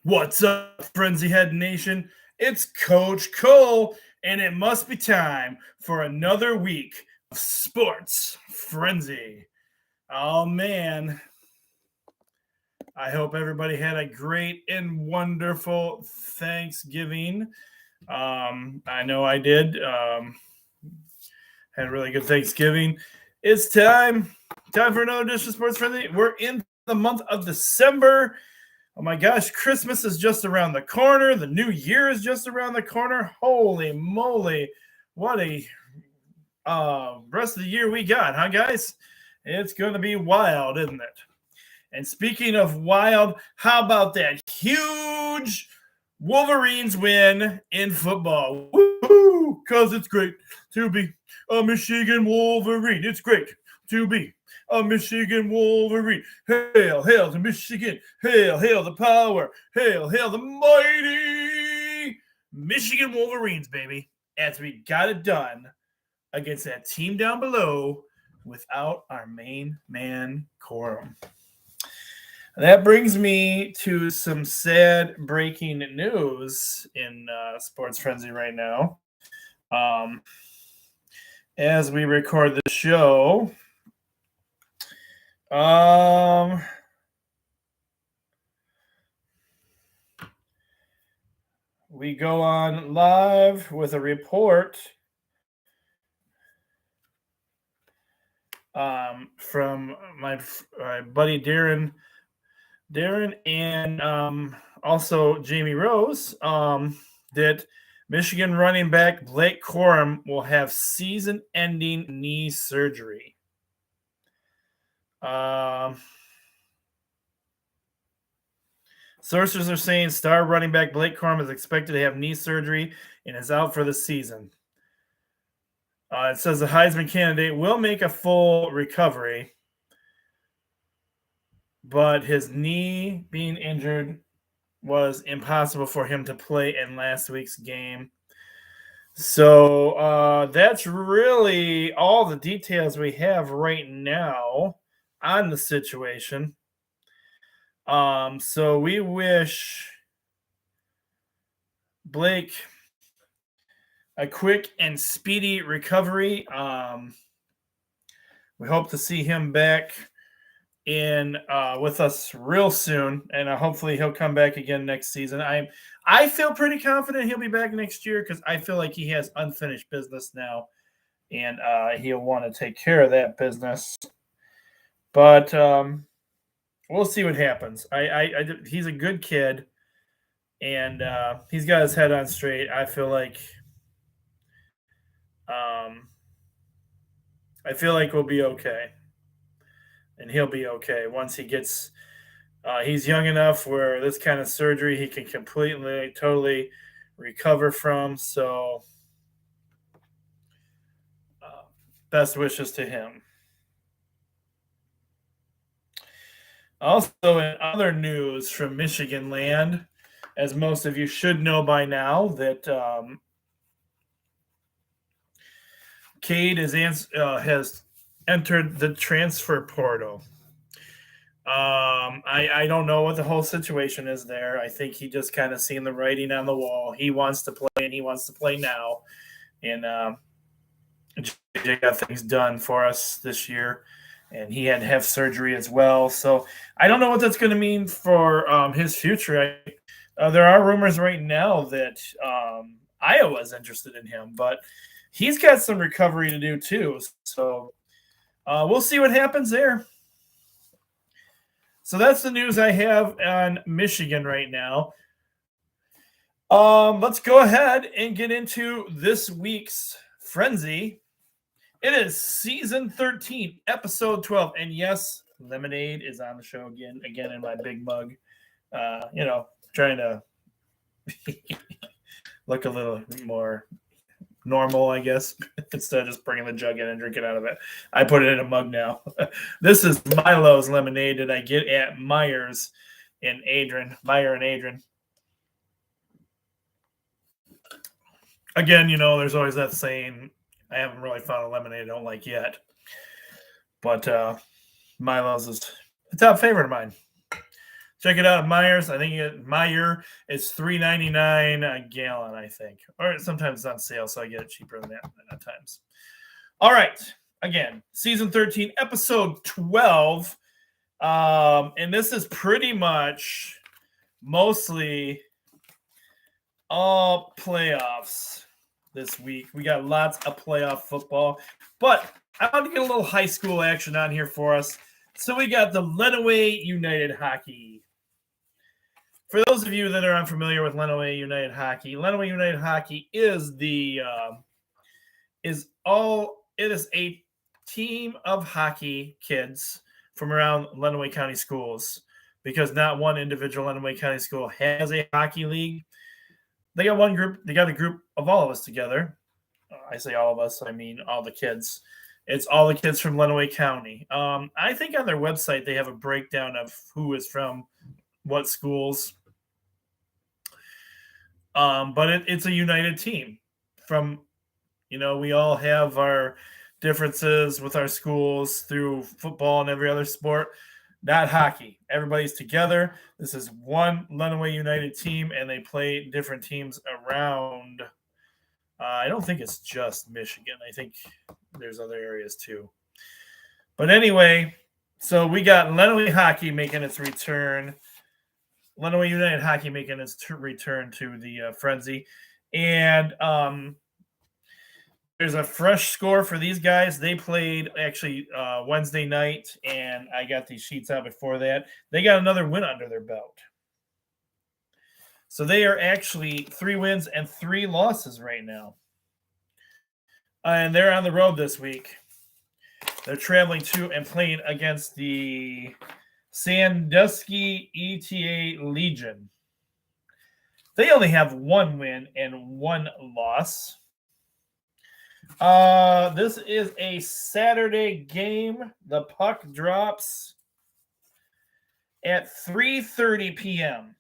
What's up, Frenzy Head Nation? It's Coach Cole, and it must be time for another week of Sports Frenzy. Oh, man. I hope everybody had a great and wonderful Thanksgiving. I know I did. Had a really good Thanksgiving. It's time for another edition of Sports Frenzy. We're in the month of December. Oh my gosh, Christmas is just around the corner. The new year is just around the corner. Holy moly. What a rest of the year we got, huh, guys? It's going to be wild, isn't it? And speaking of wild, how about that huge Wolverines win in football? Woo! Because it's great to be a Michigan Wolverine. It's great to be a Michigan Wolverine. Hail, hail to Michigan. Hail, hail the power. Hail, hail the mighty Michigan Wolverines, baby. As we got it done against that team down below without our main man, Corum. That brings me to some sad breaking news in Sports Frenzy right now. As we record the show, we go on live with a report from my buddy Darren and also Jamie Rose that Michigan running back Blake Corum will have season-ending knee surgery. Sources are saying star running back Blake Corum is expected to have knee surgery and is out for the season. It says the Heisman candidate will make a full recovery, but his knee being injured was impossible for him to play in last week's game. So that's really all the details we have right now on the situation. So we wish Blake a quick and speedy recovery. We hope to see him back in with us real soon, and hopefully he'll come back again next season. I feel pretty confident he'll be back next year because I feel like he has unfinished business now, and he'll want to take care of that business. But we'll see what happens. He's a good kid, and he's got his head on straight. I feel like we'll be okay, and he'll be okay once he gets. He's young enough where this kind of surgery he can completely, totally recover from. So, best wishes to him. Also, in other news from Michigan land, as most of you should know by now, that Cade has entered the transfer portal. I don't know what the whole situation is there. I think he just kind of seen the writing on the wall. He wants to play, and he wants to play now. And JJ got things done for us this year, and he had to have surgery as well. So I don't know what that's going to mean for his future. There are rumors right now that Iowa's interested in him, but he's got some recovery to do too. So we'll see what happens there. So that's the news I have on Michigan right now. Let's go ahead and get into this week's Frenzy. It is season 13, episode 12. And yes, Lemonade is on the show again in my big mug. Trying to look a little more normal, I guess, instead of just bringing the jug in and drinking out of it. I put it in a mug now. This is Milo's lemonade that I get at Meyer and Adrian. Again, there's always that saying, I haven't really found a lemonade I don't like yet. But Milo's is a top favorite of mine. Check it out at Myers. I think Meyer is $3.99 a gallon, I think. Or sometimes it's on sale, so I get it cheaper than that at times. All right. Again, season 13, episode 12. And this is pretty much mostly all playoffs this week. We got lots of playoff football, but I want to get a little high school action on here for us. So we got the Lenawee United Hockey. For those of you that are unfamiliar with Lenawee United Hockey is a team of hockey kids from around Lenawee County schools, because not one individual Lenawee County school has a hockey league. They got one group. They got a group of all of us together. I say all of us, I mean all the kids. It's all the kids from Lenawee County. I think on their website they have a breakdown of who is from what schools. But it's a united team. We all have our differences with our schools through football and every other sport, not hockey. Everybody's together. This is one Lenawee United team, and they play different teams around. I don't think it's just Michigan. I think there's other areas too. But anyway, so we got Lenawee Hockey making its return. Lenawee United Hockey making its return to the Frenzy. And there's a fresh score for these guys. They played actually Wednesday night, and I got these sheets out before that. They got another win under their belt. So they are actually 3 wins and 3 losses right now. And they're on the road this week. They're traveling to and playing against the Sandusky ETA Legion. They only have 1 win and 1 loss. This is a Saturday game. The puck drops at 3:30 p.m.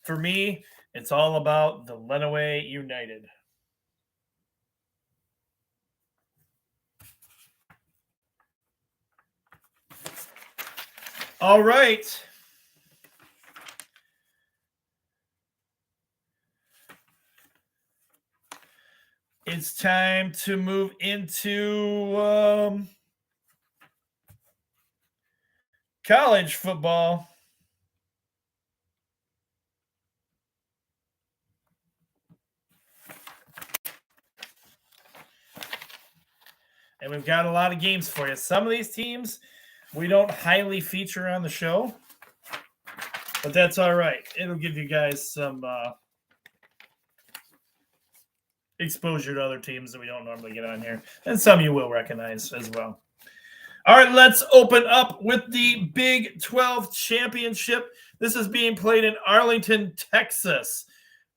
For me, it's all about the Lenawee United. All right. It's time to move into college football. And we've got a lot of games for you. Some of these teams we don't highly feature on the show, but that's all right. It'll give you guys some exposure to other teams that we don't normally get on here, and some you will recognize as well. All right, let's open up with the Big 12 Championship. This is being played in Arlington, Texas.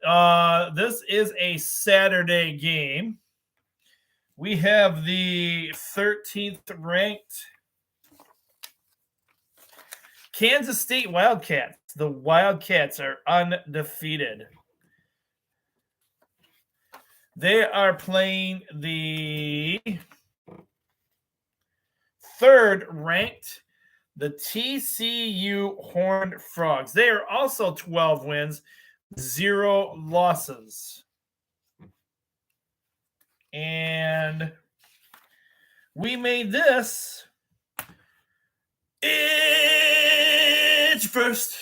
This is a Saturday game. We have the 13th ranked Kansas State Wildcats. The Wildcats are undefeated. They are playing the 3rd ranked, the TCU Horned Frogs. They are also 12 wins, 0 losses. And we made this each first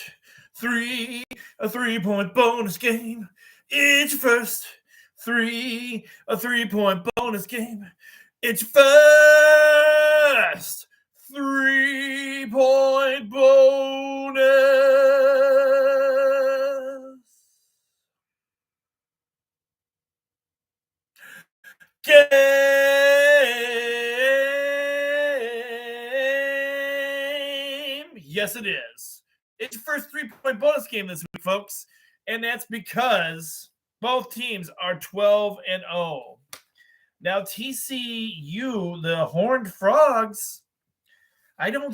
a 3-point bonus game. Each first a 3-point bonus game. Each first 3-point bonus game. Yes, it is. It's your first 3-point bonus game this week, folks. And that's because both teams are 12-0. Now, TCU, the Horned Frogs, I don't know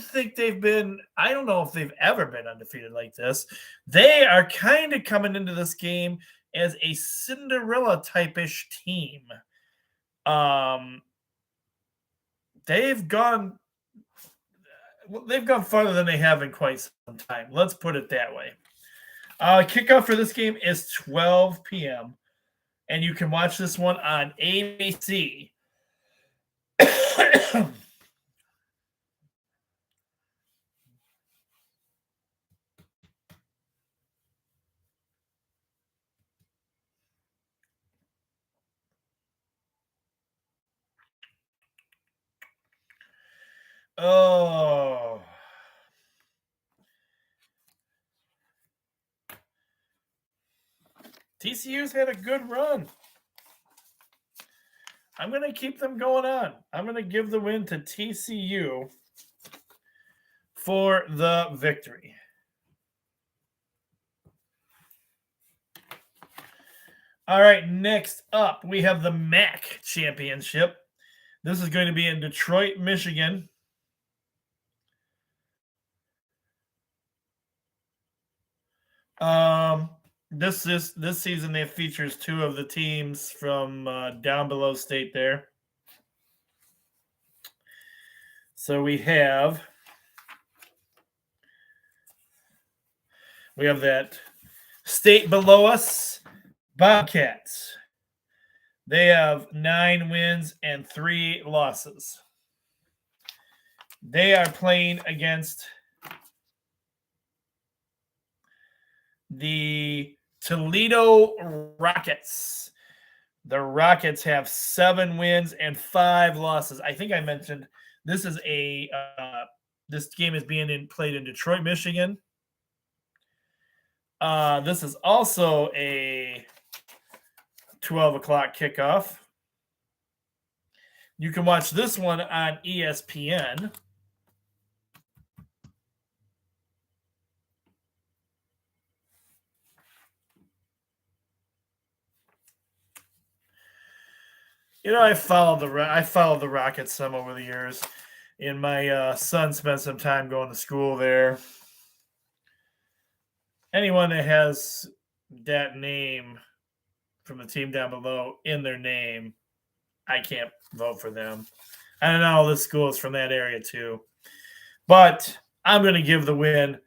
if they've ever been undefeated like this. They are kind of coming into this game as a Cinderella type-ish team. they've gone farther than they have in quite some time. Let's put it that way. Kickoff for this game is 12 p.m. and you can watch this one on ABC. Oh. TCU's had a good run. I'm going to keep them going on. I'm going to give the win to TCU for the victory. All right, next up, we have the MAC Championship. This is going to be in Detroit, Michigan. This season it features two of the teams from down below state there. So we have that state below us, Bobcats. They have 9 wins and 3 losses. They are playing against the Toledo Rockets. The Rockets have 7 wins and 5 losses. I think I mentioned this is this game is being played in Detroit, Michigan. This is also a 12 o'clock kickoff. You can watch this one on ESPN. I followed the Rockets some over the years, and my son spent some time going to school there. Anyone that has that name from the team down below in their name, I can't vote for them. I don't know, this school is from that area too. But I'm going to give the win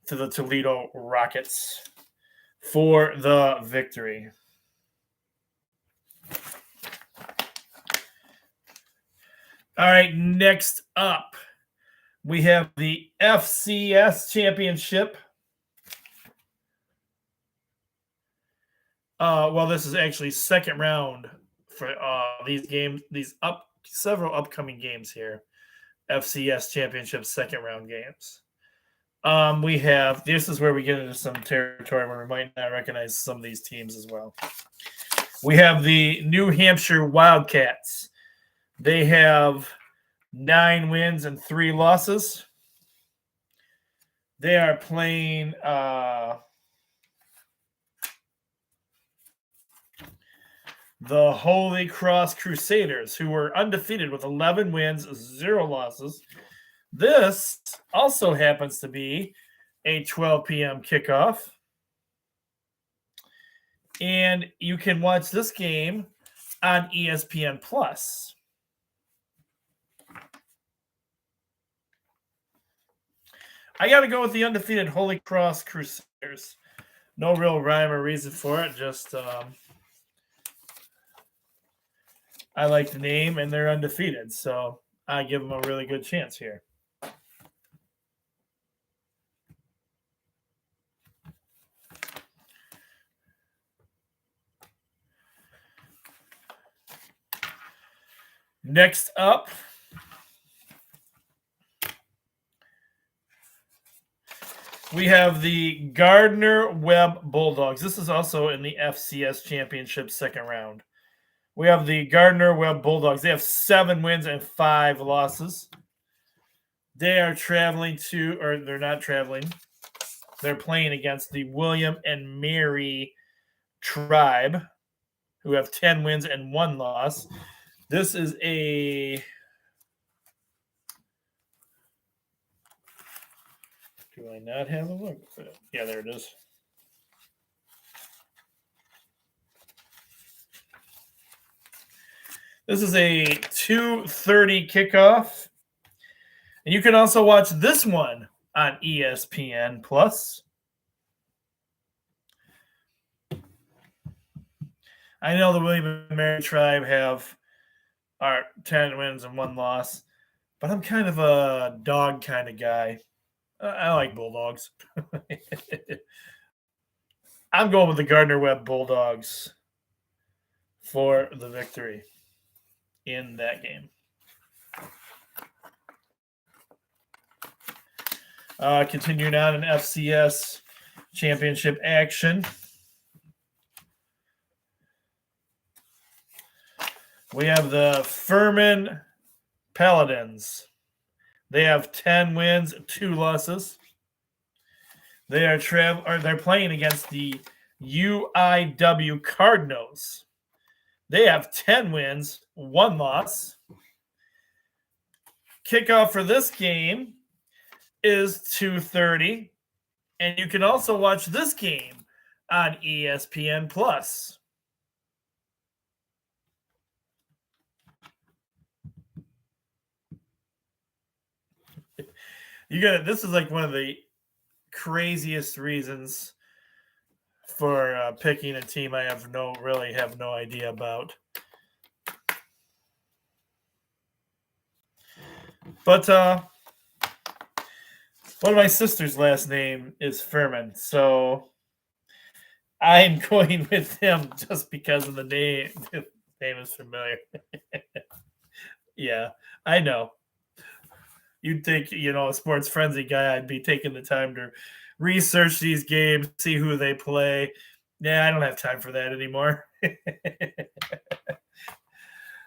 to the Toledo Rockets for the victory. All right, next up, we have the FCS Championship. Well, this is actually second round for these games, several upcoming games here. FCS Championship second round games. This is where we get into some territory where we might not recognize some of these teams as well. We have the New Hampshire Wildcats. They have 9 wins and 3 losses. They are playing the Holy Cross Crusaders, who were undefeated with 11 wins, 0 losses. This also happens to be a 12 p.m. kickoff. And you can watch this game on ESPN Plus. I got to go with the undefeated Holy Cross Crusaders. No real rhyme or reason for it. Just I like the name, and they're undefeated. So I give them a really good chance here. Next up, we have the Gardner-Webb Bulldogs. This is also in the FCS Championship second round. We have the Gardner-Webb Bulldogs. They have 7 wins and 5 losses. They are they're not traveling. They're playing against the William and Mary Tribe, who have 10 wins and 1 loss. This is a... Do I not have a look? Yeah, there it is. This is a 2:30 kickoff. And you can also watch this one on ESPN Plus. I know the William and Mary Tribe are 10 wins and 1 loss, but I'm kind of a dog kind of guy. I like Bulldogs. I'm going with the Gardner-Webb Bulldogs for the victory in that game. Continuing on in FCS championship action. We have the Furman Paladins. They have 10 wins, 2 losses. They're playing against the UIW Cardinals. They have 10 wins, 1 loss. Kickoff for this game is 2:30, and you can also watch this game on ESPN Plus. This is like one of the craziest reasons for picking a team I really have no idea about. But one of my sister's last name is Furman, so I'm going with him just because of the name. The name is familiar. Yeah, I know. You'd think, a sports frenzy guy, I'd be taking the time to research these games, see who they play. Yeah, I don't have time for that anymore.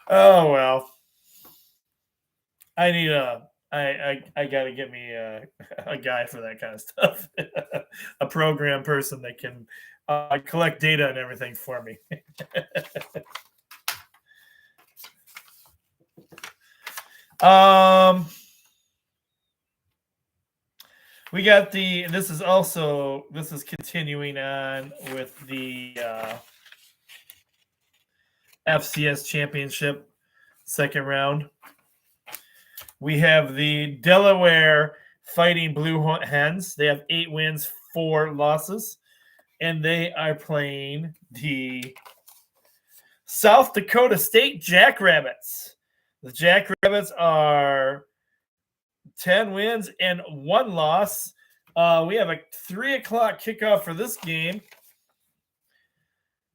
Oh, well. I need I gotta get me a guy for that kind of stuff. A program person that can collect data and everything for me. We got this is continuing on with the FCS championship second round. We have the Delaware Fighting Blue Hens. They have 8 wins, 4 losses, and they are playing the South Dakota State Jackrabbits. The Jackrabbits are 10 wins and 1 loss. We have a 3:00 kickoff for this game.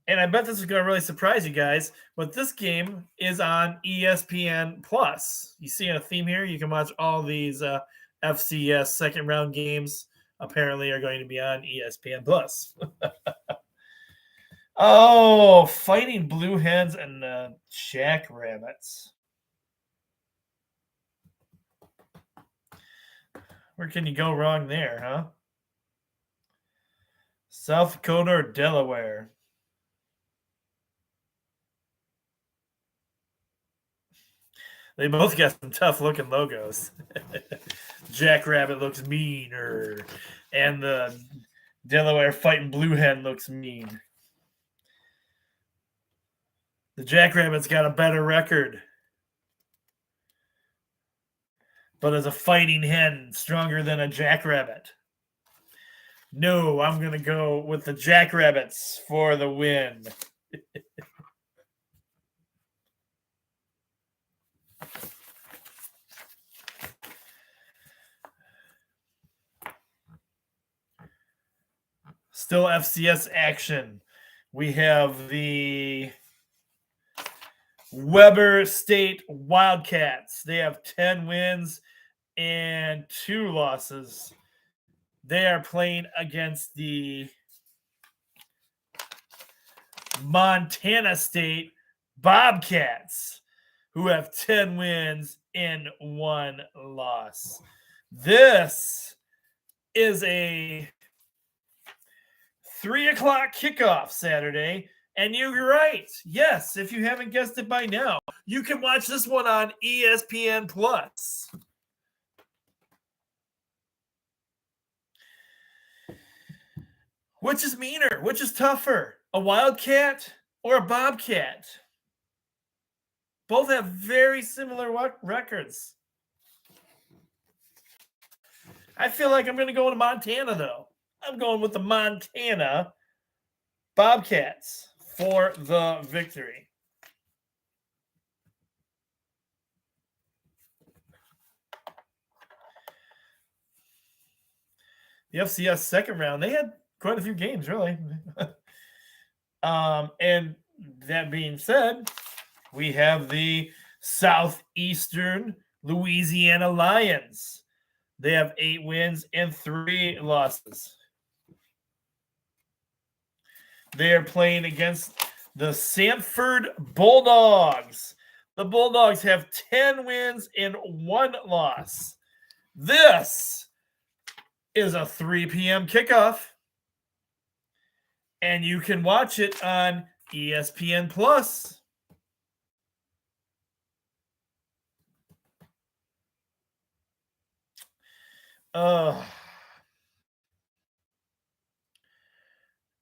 And I bet this is going to really surprise you guys, but this game is on ESPN Plus. You see a theme here? You can watch all these FCS second round games. Apparently, are going to be on ESPN Plus. Oh, Fighting Blue Hens and Jackrabbits. Where can you go wrong there, huh? South Dakota or Delaware? They both got some tough-looking logos. Jackrabbit looks meaner, and the Delaware Fighting Blue Hen looks mean. The Jackrabbit's got a better record, but as a fighting hen, stronger than a Jackrabbit. No, I'm going to go with the Jackrabbits for the win. Still FCS action. We have the Weber State Wildcats. They have 10 wins and 2 losses. They are playing against the Montana State Bobcats, who have 10 wins and 1 loss. This is a 3:00 kickoff Saturday. And you're right. Yes, if you haven't guessed it by now, you can watch this one on ESPN Plus. Which is meaner? Which is tougher? A Wildcat or a Bobcat? Both have very similar records. I feel like I'm going to go to Montana, though. I'm going with the Montana Bobcats for the victory. The FCS second round, they had quite a few games, really. And that being said, we have the Southeastern Louisiana Lions. They have 8 wins and 3 losses. They are playing against the Sanford Bulldogs. The Bulldogs have 10 wins and 1 loss. This is a 3 p.m. kickoff, and you can watch it on ESPN Plus.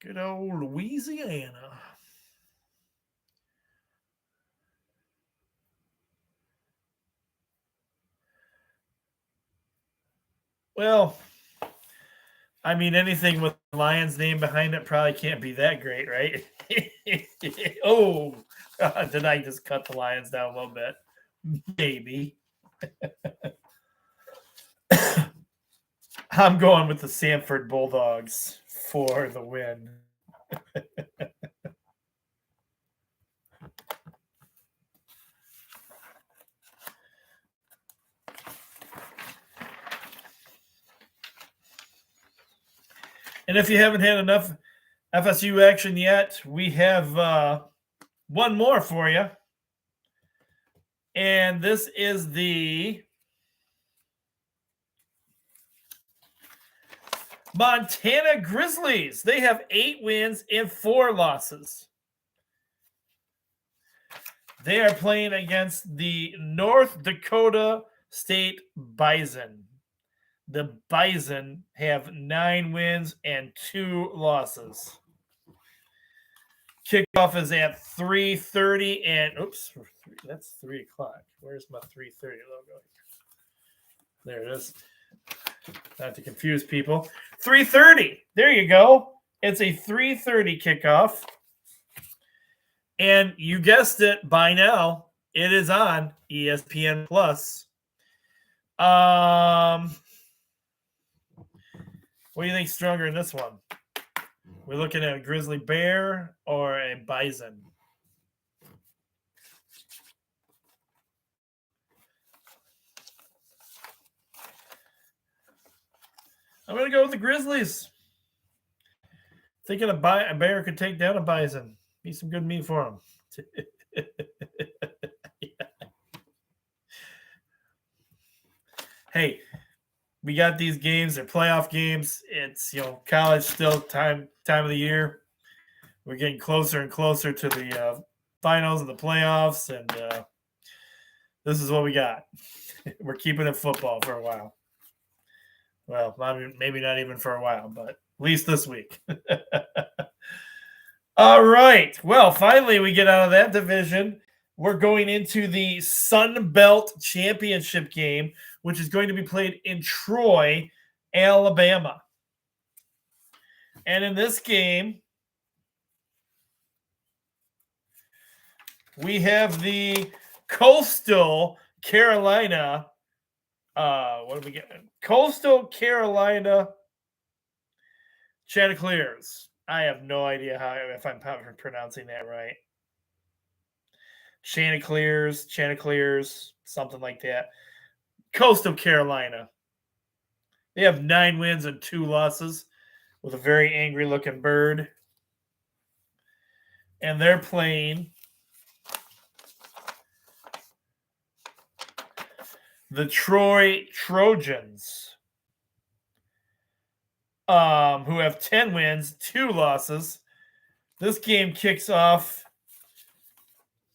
Good old Louisiana. Well, I mean, anything with Lion's name behind it probably can't be that great, right? Oh, did I just cut the Lions down a little bit? Maybe. I'm going with the Sanford Bulldogs for the win. And if you haven't had enough FSU action yet, we have one more for you. And this is the Montana Grizzlies. They have 8 wins and 4 losses. They are playing against the North Dakota State Bison. The Bison have 9 wins and 2 losses. Kickoff is at 3:30 and oops, that's 3 o'clock. Where's my 3:30 logo? There it is. Not to confuse people. 3:30. There you go. It's a 3:30 kickoff. And you guessed it by now. It is on ESPN Plus. What do you think stronger in this one? We're looking at a grizzly bear or a bison? I'm going to go with the Grizzlies. Thinking a bear could take down a bison. Be some good meat for him. Hey, we got these games. They're playoff games. It's, college still time of the year. We're getting closer and closer to the finals and the playoffs, and this is what we got. We're keeping it football for a while. Well, maybe not even for a while, but at least this week. All right. Well, finally, we get out of that division. We're going into the Sun Belt Championship game, which is going to be played in Troy, Alabama. And in this game, we have the Coastal Carolina. What do we get? Coastal Carolina Chanticleers. I have no idea if I'm pronouncing that right. Chanticleers, something like that. Coastal Carolina. They have 9 wins and 2 losses with a very angry looking bird. And they're playing the Troy Trojans, who have 10 wins, 2 losses. This game kicks off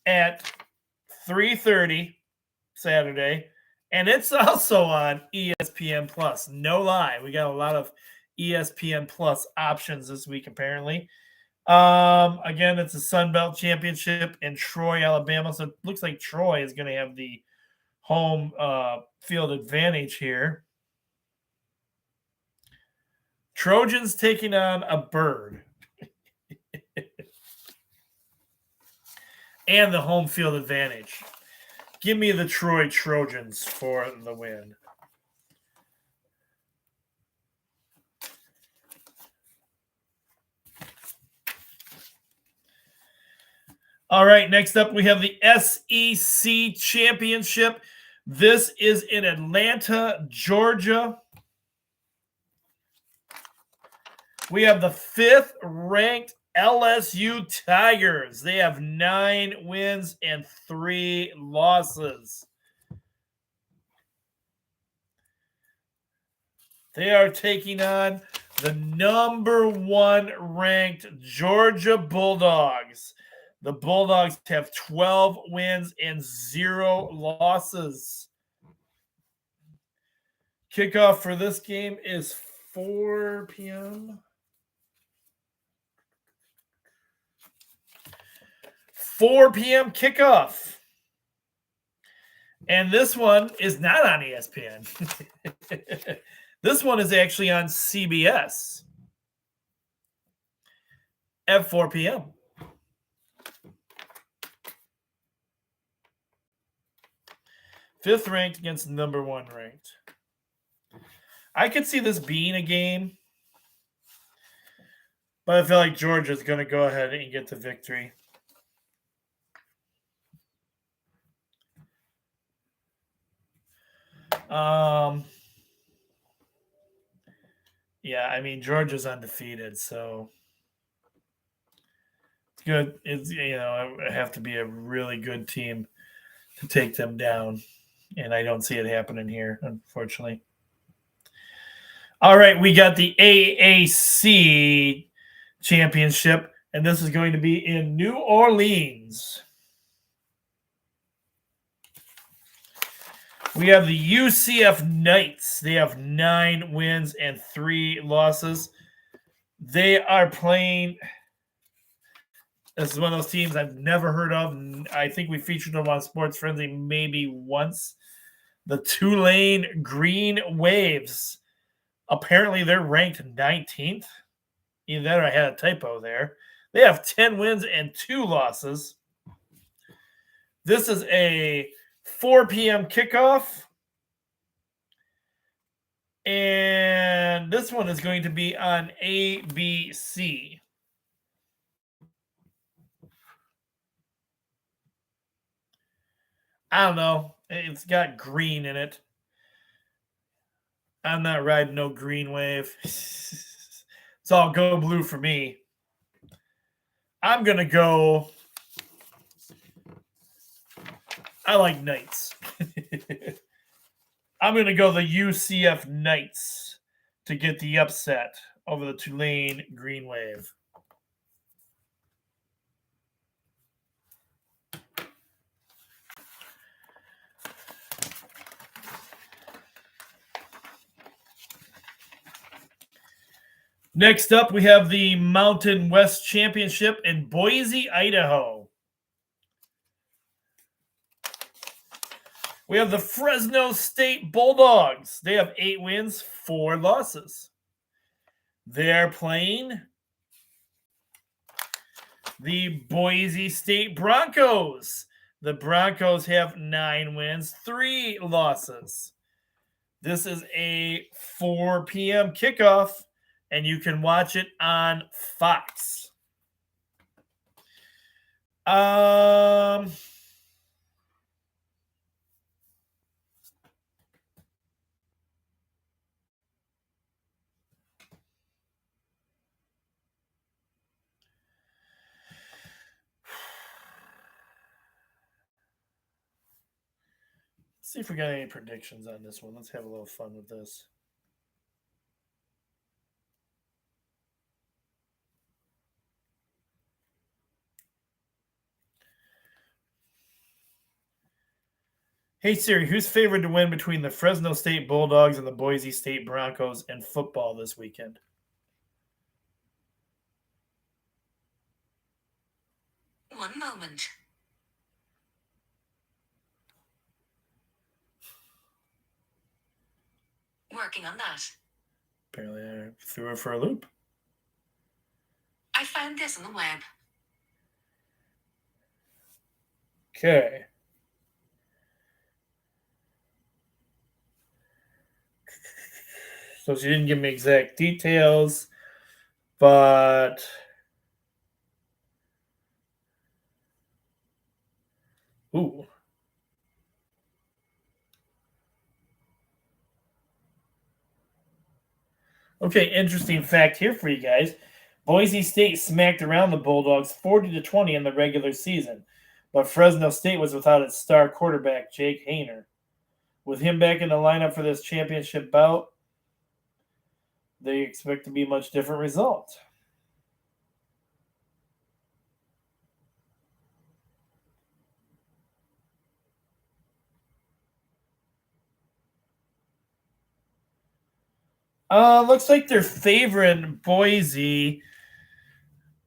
at 3:30 Saturday, and it's also on ESPN Plus. No lie, we got a lot of ESPN Plus options this week, apparently. Again, it's a Sun Belt Championship in Troy, Alabama. So it looks like Troy is going to have the home field advantage here. Trojans taking on a bird. And the home field advantage. Give me the Troy Trojans for the win. All right, next up we have the SEC Championship. This is in Atlanta, Georgia. We have the 5th ranked LSU Tigers. They have 9 wins and 3 losses. They are taking on the number 1 ranked Georgia Bulldogs. The Bulldogs have 12 wins and 0 losses. Kickoff for this game is 4 p.m. 4 p.m. kickoff. And this one is not on ESPN. This one is actually on CBS at 4 p.m. Fifth ranked against number 1 ranked. I could see this being a game, but I feel like Georgia's going to go ahead and get the victory. Yeah, I mean Georgia's undefeated, so it's good. It's it have to be a really good team to take them down, and I don't see it happening here, unfortunately. All right, we got the AAC Championship, and this is going to be in New Orleans. We have the UCF Knights. They have 9 wins and 3 losses. They are playing. This is one of those teams I've never heard of. I think we featured them on Sports Frenzy maybe once. The Tulane Green Waves. Apparently, they're ranked 19th. Either that or I had a typo there. They have 10 wins and 2 losses. This is a 4 p.m. kickoff. And this one is going to be on ABC. I don't know. It's got green in it. I'm not riding no green wave. It's all go blue for me. I'm going to go. I like Knights. I'm going to go the UCF Knights to get the upset over the Tulane Green Wave. Next up, we have the Mountain West Championship in Boise, Idaho. We have the Fresno State Bulldogs. They have 8 wins, 4 losses. They are playing the Boise State Broncos. The Broncos have 9 wins, 3 losses. This is a 4 p.m. kickoff, and you can watch it on Fox. Let's see if we got any predictions on this one. Let's have a little fun with this. Hey Siri, who's favored to win between the Fresno State Bulldogs and the Boise State Broncos in football this weekend? One moment. Working on that. Apparently I threw her for a loop. I found this on the web. Okay. So she didn't give me exact details, but ooh. Okay, interesting fact here for you guys. Boise State smacked around the Bulldogs 40-20 in the regular season, but Fresno State was without its star quarterback, Jake Hayner. With him back in the lineup for this championship bout, they expect to be a much different result. Looks like they're favoring Boise,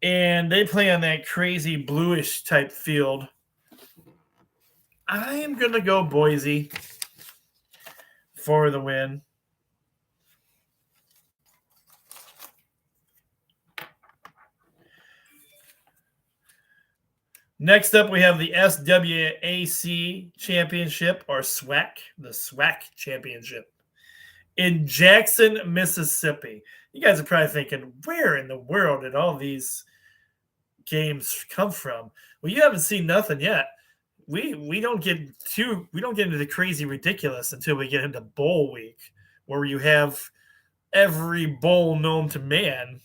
and they play on that crazy bluish type field. I am going to go Boise for the win. Next up, we have the SWAC Championship, or SWAC, the SWAC Championship in Jackson, Mississippi. You guys are probably thinking, where in the world did all these games come from? Well, you haven't seen nothing yet. We don't get into the crazy ridiculous until we get into bowl week, where you have every bowl known to man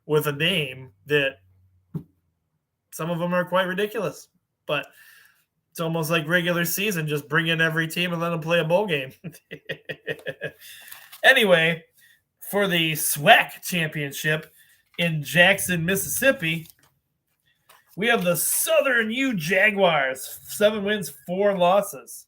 with a name that some of them are quite ridiculous, but it's almost like regular season. Just bring in every team and let them play a bowl game. Anyway, for the SWAC Championship in Jackson, Mississippi, we have the Southern U Jaguars, 7 wins, 4 losses.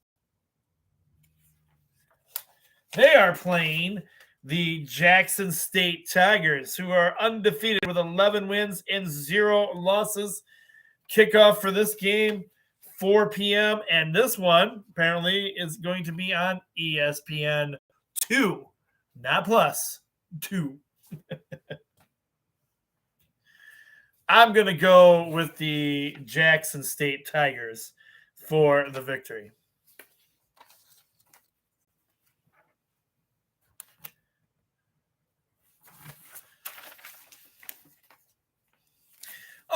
They are playing the Jackson State Tigers, who are undefeated with 11 wins and 0 losses. Kickoff for this game, 4 p.m. And this one apparently is going to be on ESPN 2, not Plus, 2. I'm going to go with the Jackson State Tigers for the victory.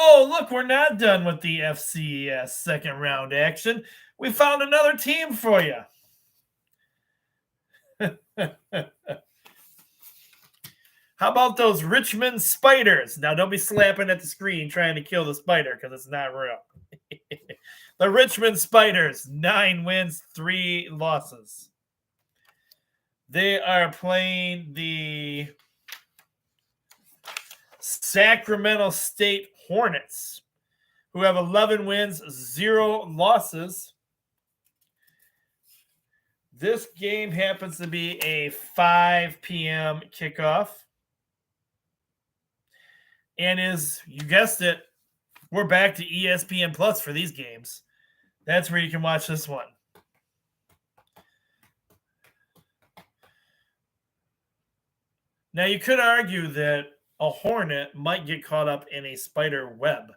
Oh, look, we're not done with the FCS second round action. We found another team for you. How about those Richmond Spiders? Now, don't be slapping at the screen trying to kill the spider because it's not real. The Richmond Spiders, 9 wins, 3 losses. They are playing the Sacramento State Hornets, who have 11 wins, 0 losses. This game happens to be a 5 p.m. kickoff. And you guessed it, we're back to ESPN Plus for these games. That's where you can watch this one. Now, you could argue that a hornet might get caught up in a spider web,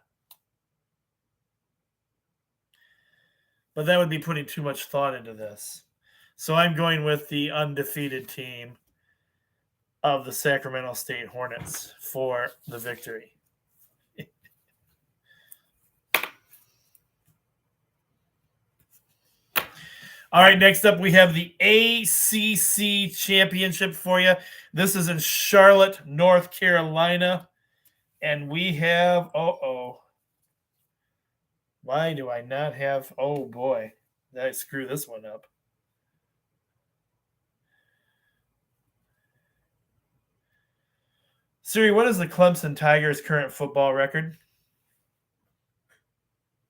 but that would be putting too much thought into this. So I'm going with the undefeated team of the Sacramento State Hornets for the victory. All right, next up we have the ACC Championship for you. This is in Charlotte, North Carolina. And we have, why do I not have, oh boy, did I screw this one up? Siri, what is the Clemson Tigers' current football record?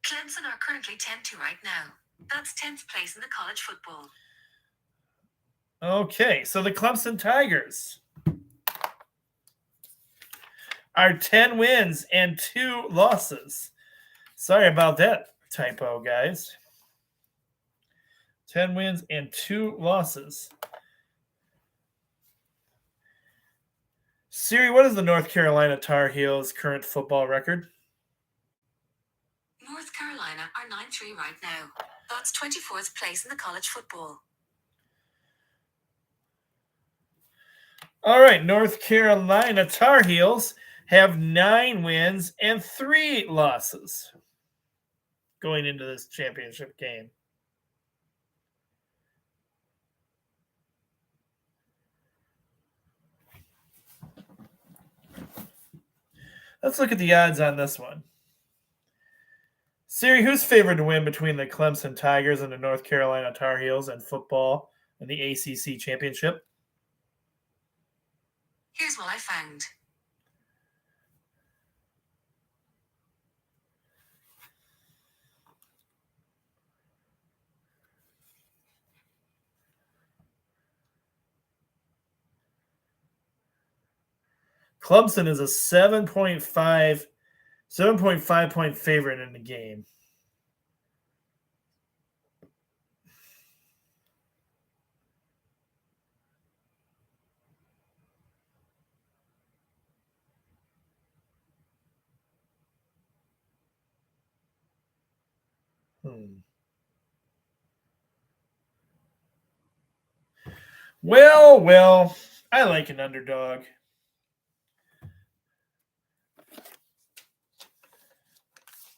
Clemson are currently 10-2 right now. That's 10th place in the college football. Okay, so the Clemson Tigers are 10 wins and 2 losses. Sorry about that typo, guys. 10 wins and 2 losses. Siri, what is the North Carolina Tar Heels' current football record? North Carolina are 9-3 right now. That's 24th place in the college football. All right, North Carolina Tar Heels have 9 wins and 3 losses going into this championship game. Let's look at the odds on this one. Siri, who's favored to win between the Clemson Tigers and the North Carolina Tar Heels in football in the ACC championship? Here's what I found. Clemson is a 7.5 point favorite in the game. Well, I like an underdog.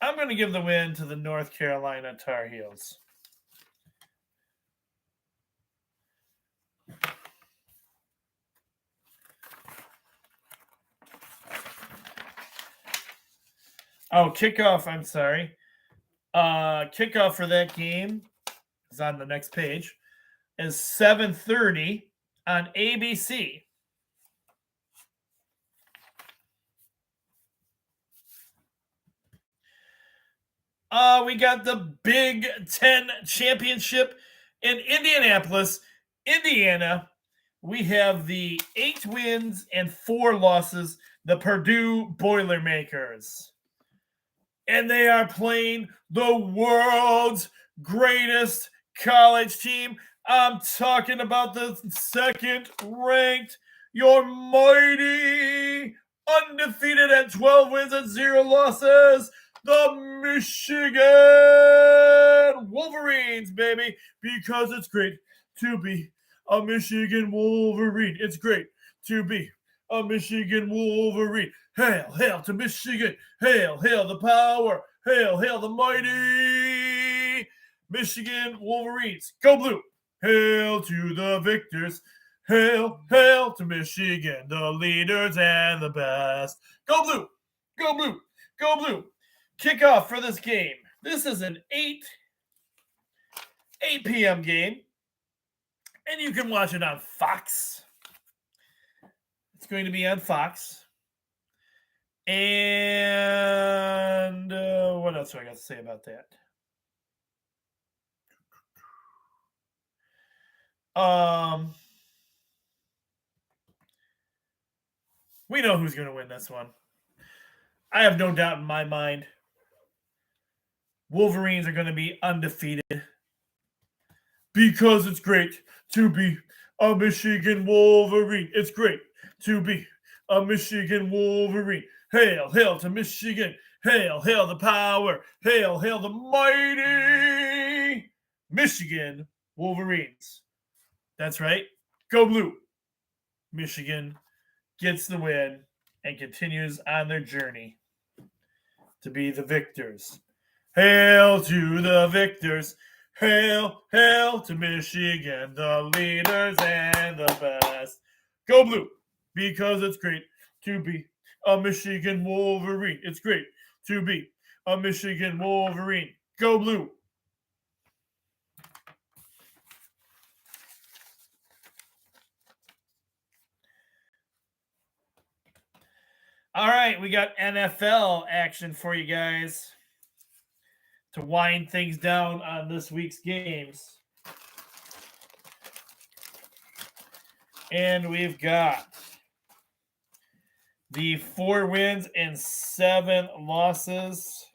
I'm going to give the win to the North Carolina Tar Heels. Oh, kickoff, I'm sorry. Kickoff for that game is on the next page. Is 7:30 on ABC. We got the Big Ten Championship in Indianapolis, Indiana. We have the 8 wins and 4 losses, the Purdue Boilermakers. And they are playing the world's greatest college team. I'm talking about the second-ranked, your mighty, undefeated at 12 wins and 0 losses, the Michigan Wolverines, baby, because it's great to be a Michigan Wolverine. It's great to be a Michigan Wolverine. Hail, hail to Michigan. Hail, hail the power. Hail, hail the mighty Michigan Wolverines. Go blue. Hail to the victors. Hail, hail to Michigan, the leaders and the best. Go blue. Go blue. Go blue. Kickoff for this game. This is an 8 p.m. game, and you can watch it on Fox. It's going to be on Fox. And what else do I got to say about that? We know who's going to win this one. I have no doubt in my mind. Wolverines are going to be undefeated because it's great to be a Michigan Wolverine. It's great to be a Michigan Wolverine. Hail, hail to Michigan. Hail, hail the power. Hail, hail the mighty Michigan Wolverines. That's right. Go blue. Michigan gets the win and continues on their journey to be the victors. Hail to the victors. Hail, hail to Michigan, the leaders and the best. Go blue, because it's great to be a Michigan Wolverine. It's great to be a Michigan Wolverine. Go blue. All right, we got NFL action for you guys to wind things down on this week's games. And we've got the 4 wins and 7 losses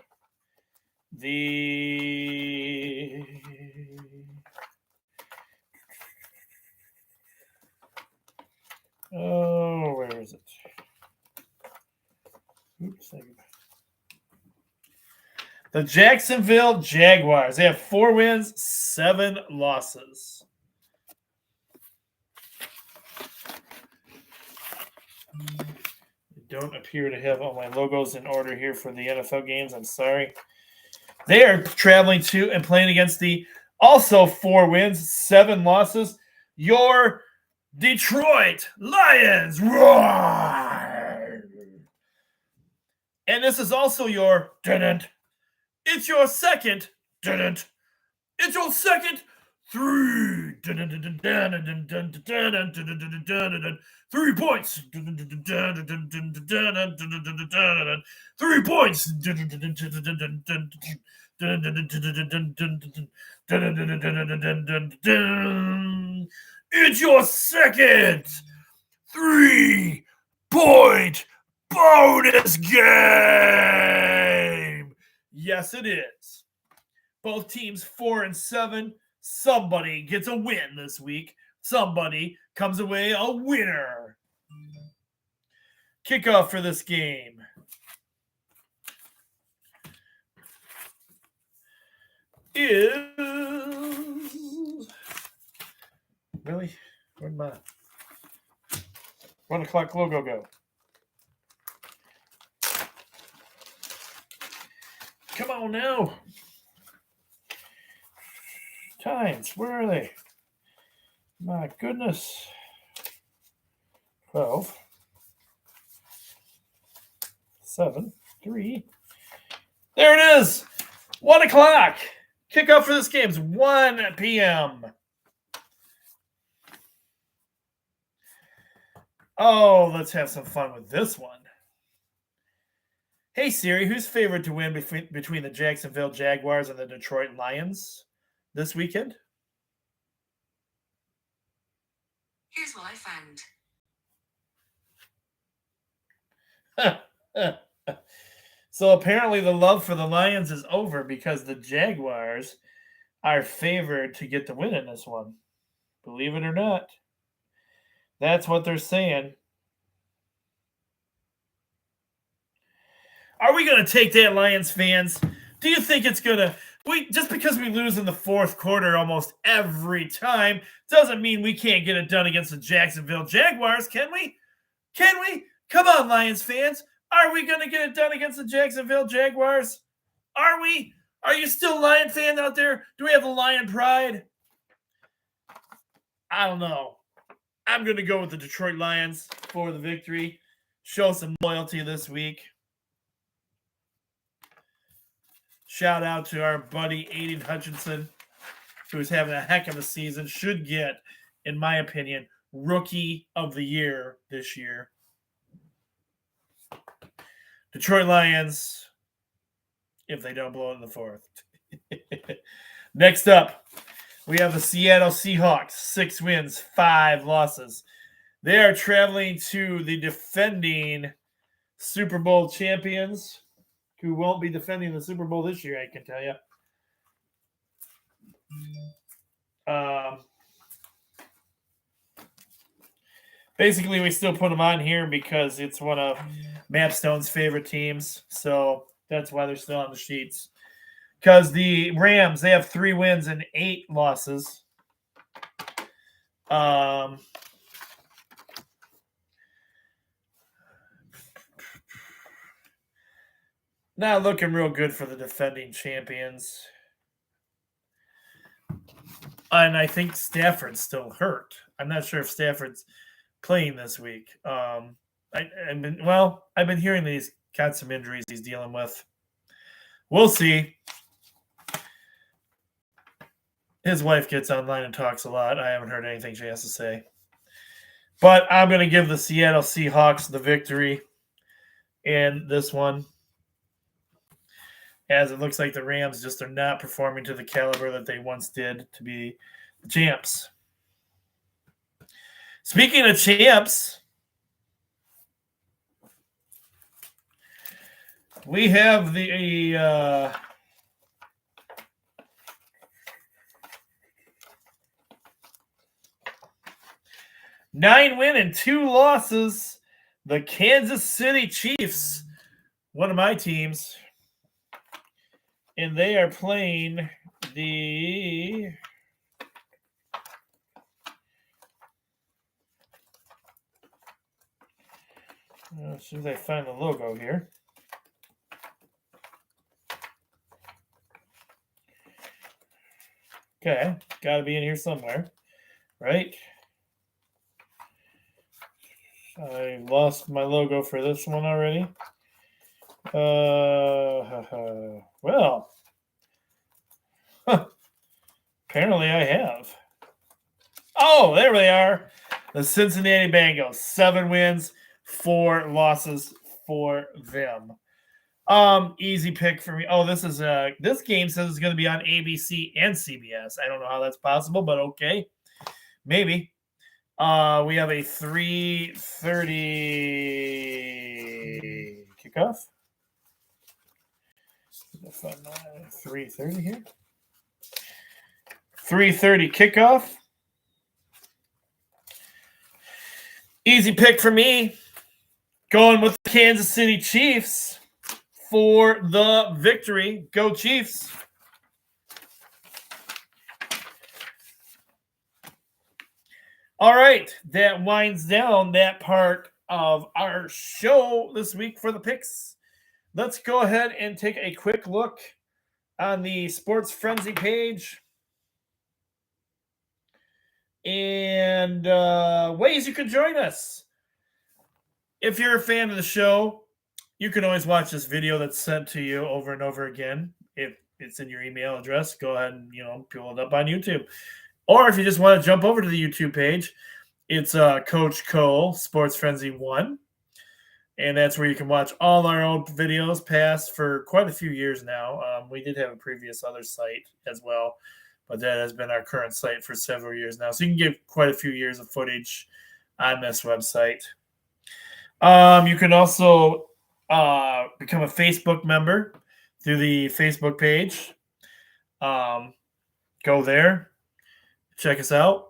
The where is it? Oops. The Jacksonville Jaguars. They have 4 wins, 7 losses. I don't appear to have all my logos in order here for the NFL games. I'm sorry. They are traveling to and playing against the also 4 wins, 7 losses. Your Detroit Lions. Roar! And this is also your it's your second it's your second 3 3 points 3 points it's your second 3-point bonus game. Yes, it is. Both teams 4 and 7. Somebody gets a win this week. Somebody comes away a winner. Kickoff for this game is really? Where'd my 1 o'clock logo go? Come on now. Times, where are they? My goodness. 12, 7, 3. There it is. 1 o'clock. Kickoff for this game is 1 p.m. Oh, let's have some fun with this one. Hey Siri, who's favored to win between the Jacksonville Jaguars and the Detroit Lions this weekend? Here's what I found. So apparently the love for the Lions is over because the Jaguars are favored to get the win in this one. Believe it or not. That's what they're saying. Are we going to take that, Lions fans? Do you think it's going to... just because we lose in the fourth quarter almost every time doesn't mean we can't get it done against the Jacksonville Jaguars, can we? Can we? Come on, Lions fans. Are we going to get it done against the Jacksonville Jaguars? Are we? Are you still a Lion fan out there? Do we have the Lion pride? I don't know. I'm going to go with the Detroit Lions for the victory. Show some loyalty this week. Shout out to our buddy Aiden Hutchinson, who's having a heck of a season. Should get, in my opinion, Rookie of the Year this year. Detroit Lions, if they don't blow it in the fourth. Next up, we have the Seattle Seahawks. 6 wins, 5 losses. They are traveling to the defending Super Bowl champions, who won't be defending the Super Bowl this year, I can tell you. Basically, we still put them on here because it's one of Mapstone's favorite teams. So that's why they're still on the sheets. Because the Rams, they have 3 wins and 8 losses. Not looking real good for the defending champions. And I think Stafford's still hurt. I'm not sure if Stafford's playing this week. I've been hearing that he's got some injuries he's dealing with. We'll see. His wife gets online and talks a lot. I haven't heard anything she has to say. But I'm going to give the Seattle Seahawks the victory in this one, as it looks like the Rams just are not performing to the caliber that they once did to be the champs. Speaking of champs, we have the 9 win and 2 losses. The Kansas City Chiefs, one of my teams. And they are playing the as soon as I find the logo here. Okay, got to be in here somewhere, right? I lost my logo for this one already. Well, apparently I have. Oh, there they are. The Cincinnati Bengals, 7 wins, 4 losses for them. Easy pick for me. Oh, this game says it's going to be on ABC and CBS. I don't know how that's possible, but okay, maybe. We have a 3:30 kickoff. If I'm 3:30 here. 3:30 kickoff. Easy pick for me. Going with the Kansas City Chiefs for the victory. Go Chiefs. All right, that winds down that part of our show this week for the picks. Let's go ahead and take a quick look on the Sports Frenzy page and ways you can join us. If you're a fan of the show, you can always watch this video that's sent to you over and over again. If it's in your email address, go ahead and pull it up on YouTube. Or if you just want to jump over to the YouTube page, it's Coach Cole Sports Frenzy 1. And that's where you can watch all our old videos past for quite a few years now. We did have a previous other site as well, but that has been our current site for several years now. So you can get quite a few years of footage on this website. You can also become a Facebook member through the Facebook page. Go there, check us out,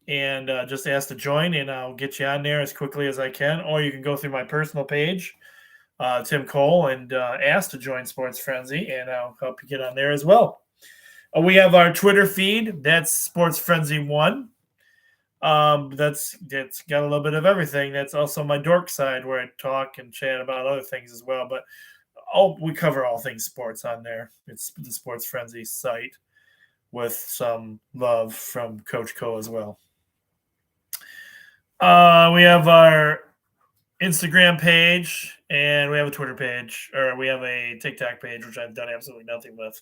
and just ask to join, and I'll get you on there as quickly as I can. Or you can go through my personal page, Tim Cole, and ask to join Sports Frenzy, and I'll help you get on there as well. We have our Twitter feed. That's Sports Frenzy 1. That's got a little bit of everything. That's also my dork side where I talk and chat about other things as well. But we cover all things sports on there. It's the Sports Frenzy site with some love from Coach Cole as well. We have our Instagram page, and we have a Twitter page, or we have a TikTok page, which I've done absolutely nothing with.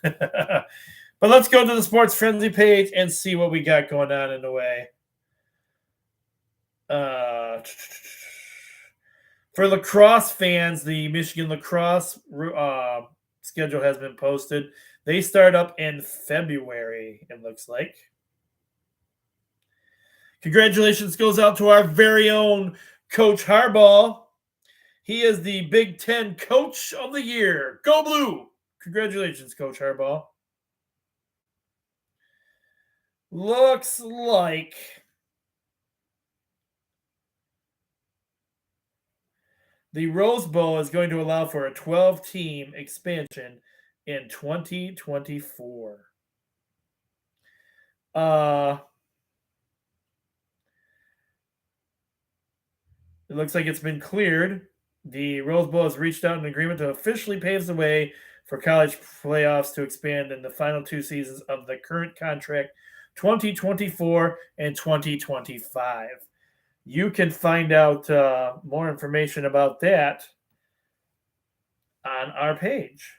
But let's go to the Sports Frenzy page and see what we got going on in the way. For lacrosse fans, the Michigan lacrosse schedule has been posted. They start up in February, it looks like. Congratulations goes out to our very own Coach Harbaugh. He is the Big Ten Coach of the Year. Go Blue! Congratulations, Coach Harbaugh. Looks like the Rose Bowl is going to allow for a 12-team expansion in 2024. It looks like it's been cleared. The Rose Bowl has reached out an agreement to officially pave the way for college playoffs to expand in the final 2 seasons of the current contract, 2024 and 2025. You can find out more information about that on our page.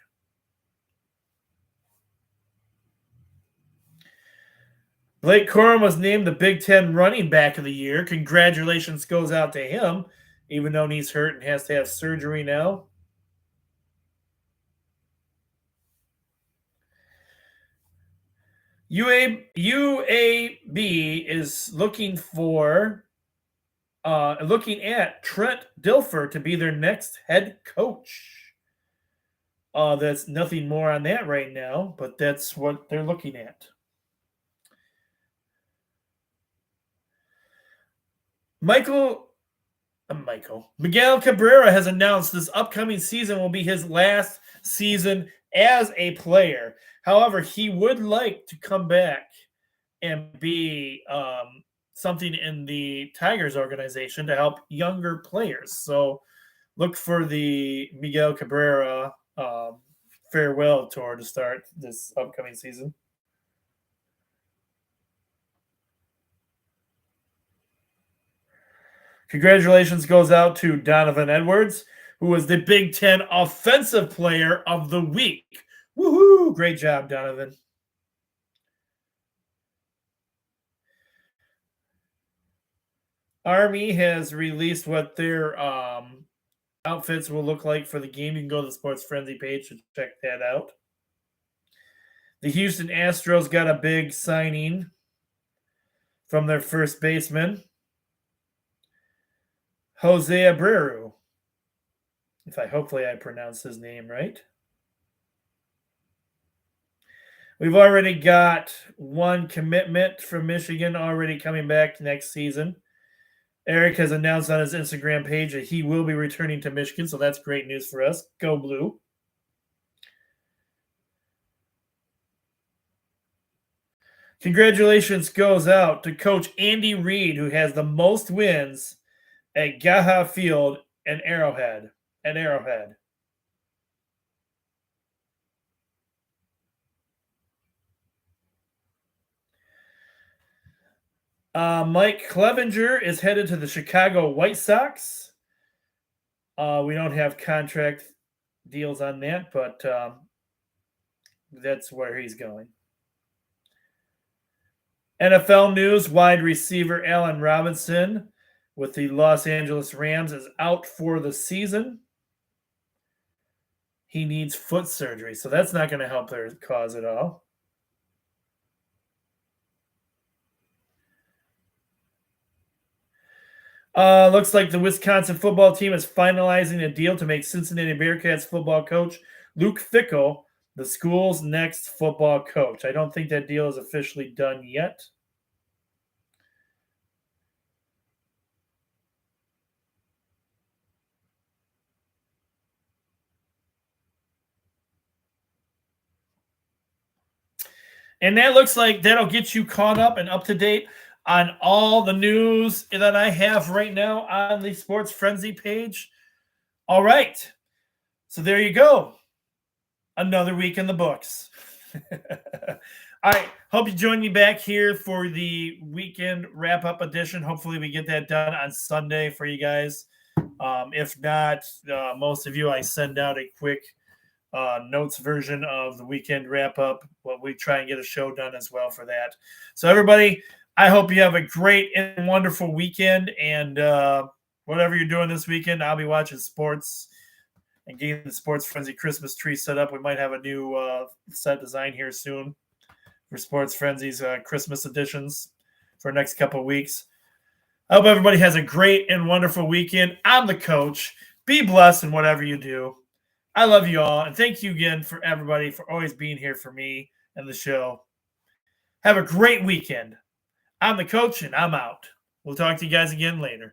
Blake Corum was named the Big Ten Running Back of the Year. Congratulations goes out to him, even though he's hurt and has to have surgery now. UAB is looking at Trent Dilfer to be their next head coach. That's nothing more on that right now, but that's what they're looking at. Miguel Cabrera has announced this upcoming season will be his last season as a player. However, he would like to come back and be something in the Tigers organization to help younger players. So look for the Miguel Cabrera farewell tour to start this upcoming season. Congratulations goes out to Donovan Edwards, who was the Big Ten Offensive Player of the Week. Woohoo! Great job, Donovan. Army has released what their outfits will look like for the game. You can go to the Sports Frenzy page to check that out. The Houston Astros got a big signing from their first baseman, Jose Abreu. Hopefully I pronounced his name right. We've already got one commitment from Michigan already coming back next season. Eric has announced on his Instagram page that he will be returning to Michigan, so that's great news for us. Go Blue. Congratulations goes out to Coach Andy Reid, who has the most wins at Gaha Field and Arrowhead. Mike Clevenger is headed to the Chicago White Sox. We don't have contract deals on that, but that's where he's going. NFL news, wide receiver Allen Robinson with the Los Angeles Rams is out for the season. He needs foot surgery, so that's not going to help their cause at all. Looks like the Wisconsin football team is finalizing a deal to make Cincinnati Bearcats football coach Luke Fickell the school's next football coach. I don't think that deal is officially done yet. And that looks like that'll get you caught up and up to date on all the news that I have right now on the Sports Frenzy page. All right. So there you go. Another week in the books. All right. Hope you join me back here for the weekend wrap-up edition. Hopefully we get that done on Sunday for you guys. If not, most of you, I send out a quick notes version of the weekend wrap-up. But we try and get a show done as well for that. So everybody, I hope you have a great and wonderful weekend. And whatever you're doing this weekend, I'll be watching sports and getting the Sports Frenzy Christmas tree set up. We might have a new set design here soon for Sports Frenzy's Christmas editions for the next couple of weeks. I hope everybody has a great and wonderful weekend. I'm the coach. Be blessed in whatever you do. I love you all. And thank you again for everybody for always being here for me and the show. Have a great weekend. I'm the coach and I'm out. We'll talk to you guys again later.